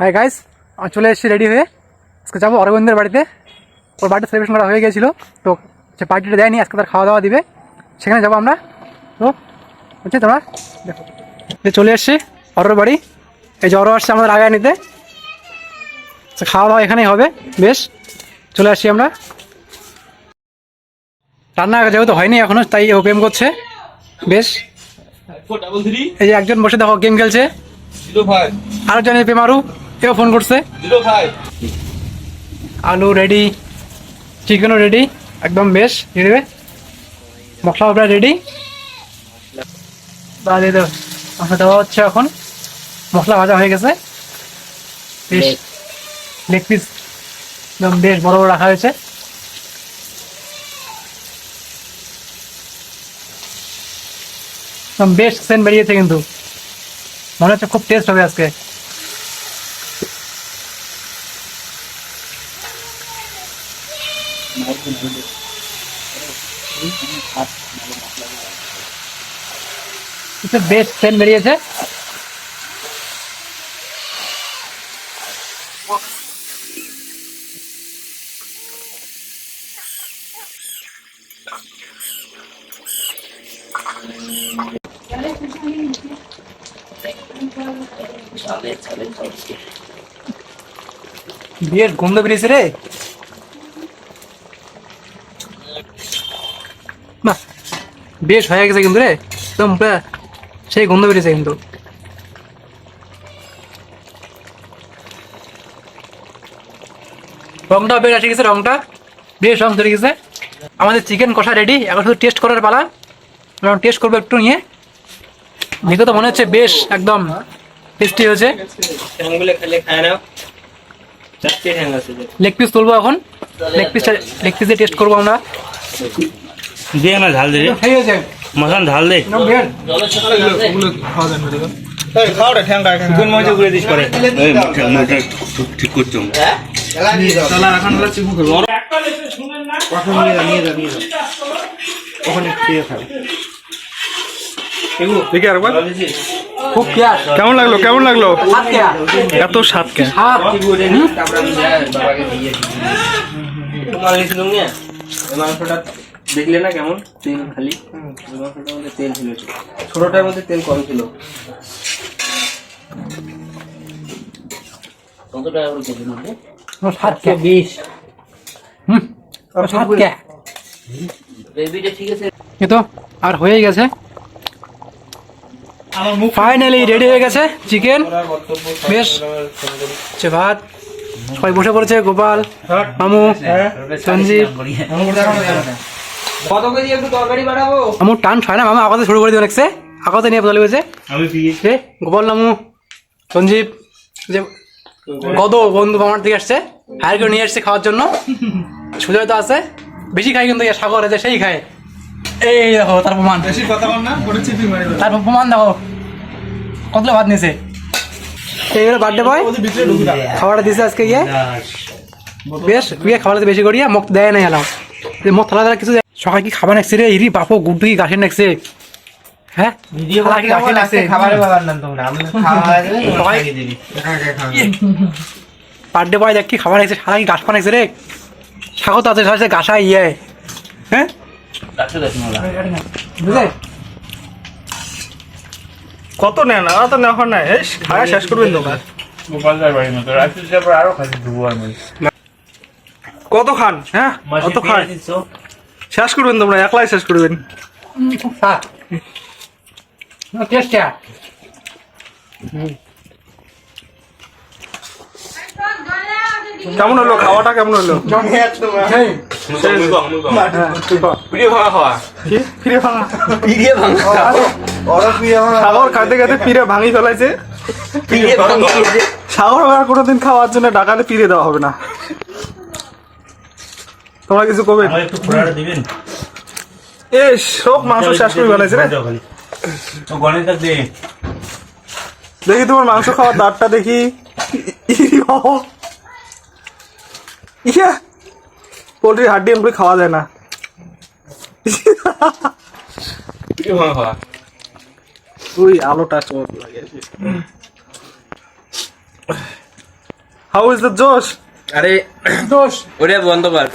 Hi guys, চলে এসেছি ready হয়ে। আজকে যাবো অরবিন্দের বাড়িতে। ওর বাড়িতে সেলিব্রেশন করা হয়ে গেছিলো, তো সে পার্টিটা দেয়নি, আজকে তার খাওয়া দাওয়া দিবে, সেখানে যাবো আমরা। তো হচ্ছে তোমরা দেখো, চলে এসছি অরোর বাড়ি। এই যে অরো আসছে আমাদের আগে নিতে, খাওয়া দাওয়া এখানেই হবে। বেশ, চলে আসছি আমরা। রান্না যেহেতু হয়নি এখনো, তাই ও গেম করছে। বেশ, এই যে একজন বসে দেখো গেম খেলছে, আরেকজন পেমারু এও ফোন করছে। আলু রেডি, চিকেনও রেডি, একদম বেশ রেডি। মশলা প্রায় রেডি, মশলা দেওয়া হচ্ছে এখন। মশলা ভাজা হয়ে গেছে, বেশ লেগ পিস একদম বেশ বড় বড় রাখা হয়েছে। একদম বেশ সেন্ট বেরিয়েছে, কিন্তু মনে হচ্ছে খুব টেস্ট হবে আজকে। বেশ সেন্ট বেরিয়েছে। বিয়ের গন্ধ বেরিয়েছে রে, বাহ বেশ হয়ে গেছে কিন্তু রে, একদম সেই গন্ধ বেরিয়েছে কিন্তু। রংটা বেশ আসে গেছে, রংটা বেশ রং ধরে গেছে। আমাদের চিকেন কষা রেডি, এখন শুধু টেস্ট করার পালা। টেস্ট করবো একটু নিয়ে, দেখে তো মনে হচ্ছে বেশ একদম টেস্টি হয়েছে। লেগ পিস তুলবো এখন, লেগ পিস দিয়ে টেস্ট করবো আমরা। দিয়ে না ঝাল দিয়ে মশলা ঝাল দে, ঠিক করছো। কেমন লাগলো, কেমন লাগলো? এত স্বাদ কে মাংসটা দেখলে না কেমন তেল, খালি মাংসটার মধ্যে তেল ছিল, ছোটটার মধ্যে তেল কম ছিল। কত টাকা করে কেজি মধ্যে? 720। ঠিক আছে, এ তো আর হয়েই গেছে, ফাইনালি রেডি হয়ে গেছে চিকেন। বেশ ভাত, সবাই বসে পড়েছে, গোপাল, মামু, সঞ্জীব। কত কেজি একটু তরকারি বাড়াবো? আমার টান ছয় না মামা, আকাশে শুরু করে দিয়ে অনেকছে, আকাশে নিয়ে বদলে গেছে। গোপাল, নামু, সঞ্জীব, যে গদ বন্ধু আমার থেকে আসছে, হায়ার করে নিয়ে আসছে খাওয়ার জন্য। সুজয় তো আছে, বেশি খাই কিন্তু সাগর আছে, সেই খায়। এই দেখো তার প্রমাণ, তার প্রমাণ দেখো কতগুলো ভাত নিয়েছে। এইগুলো বার্থডে বয় খাবারটা দিয়েছে আজকে গিয়ে। বেশ গিয়ে খাবারটা বেশি করিয়া মুখ দেয় নাই এলাম, মুখ থালা থালা কিছু সকাল কি খাবার নাকছে রে, ইরি বাপো গুড্ডু কি গাছের নাকছে। হ্যাঁ বার্থডে বয় দেখ কি খাবার নাকছে, সারা কি গাছ পানাইছে রে। স্বাগত আছে গাছা ইয়ে। হ্যাঁ বুঝলে কত নেন, আর তো নেওয়া নাই, খাওয়া শেষ করবেন দোকান। কত খান? হ্যাঁ কত খান, শেষ করবেন তোমরা, একলাই শেষ করবেন। কেমন হলো খাওয়াটা, কেমন হলো? সাগর খাইতে খাইতে পিড়ে ভাঙি ফেলাইছে। সাগর আর কোনোদিন খাওয়ার জন্য ডাকালে পিড়ে দেওয়া হবে না। তোমরা কিছু কবে এ সব মাংস শেষ করে ফেলাইছে রে। দেখি তোমার মাংস খাওয়ার দাঁতটা দেখি। ইয়া পোল্ট্রির হাড্ডি এমনি খাওয়া যায় না। ওই আলোটা চোখ লাগে হাউ ইজ দ্য জোশ আরে দোষ ওরে বন্ধ কর